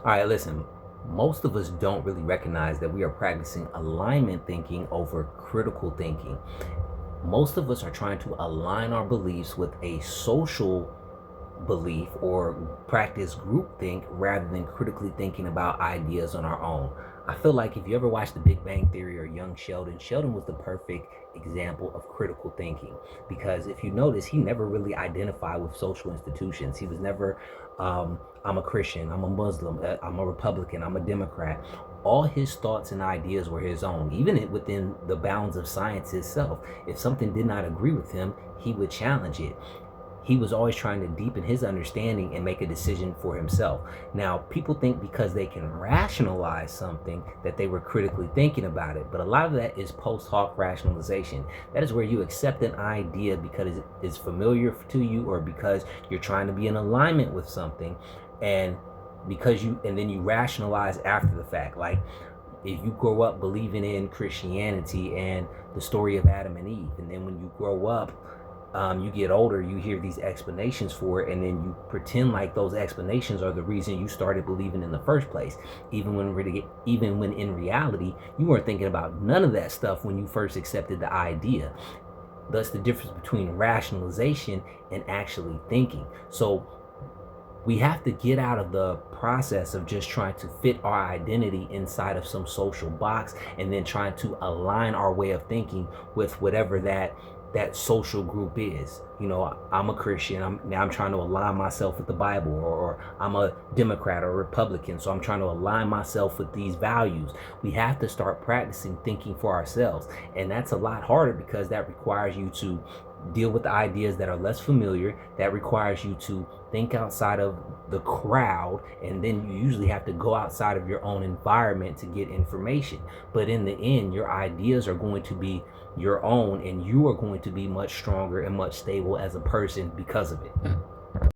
All right, listen, most of us don't really recognize that we are practicing alignment thinking over critical thinking. Most of us are trying to align our beliefs with a social belief or practice groupthink rather than critically thinking about ideas on our own. I feel like if you ever watched The Big Bang Theory or Young Sheldon, Sheldon was the perfect example of critical thinking because if you notice, he never really identified with social institutions. He was never, I'm a Christian, I'm a Muslim, I'm a Republican, I'm a Democrat. All his thoughts and ideas were his own, even within the bounds of science itself. If something did not agree with him, he would challenge it. He was always trying to deepen his understanding and make a decision for himself. Now, people think because they can rationalize something that they were critically thinking about it, but a lot of that is post hoc rationalization. That is where you accept an idea because it's familiar to you or because you're trying to be in alignment with something, and and then you rationalize after the fact. Like, if you grow up believing in Christianity and the story of Adam and Eve, and then when you grow up, you get older, you hear these explanations for it, and then you pretend like those explanations are the reason you started believing in the first place, even when in reality you weren't thinking about none of that stuff when you first accepted the idea. Thus, the difference between rationalization and actually thinking. So we have to get out of the process of just trying to fit our identity inside of some social box and then trying to align our way of thinking with whatever that social group is. You know, I'm a Christian. I'm trying to align myself with the Bible, or I'm a Democrat or Republican, so I'm trying to align myself with these values. We have to start practicing thinking for ourselves, and that's a lot harder because that requires you to deal with the ideas that are less familiar. That requires you to think outside of the crowd, and then you usually have to go outside of your own environment to get information. But in the end, your ideas are going to be your own, and you are going to be much stronger and much stable as a person because of it.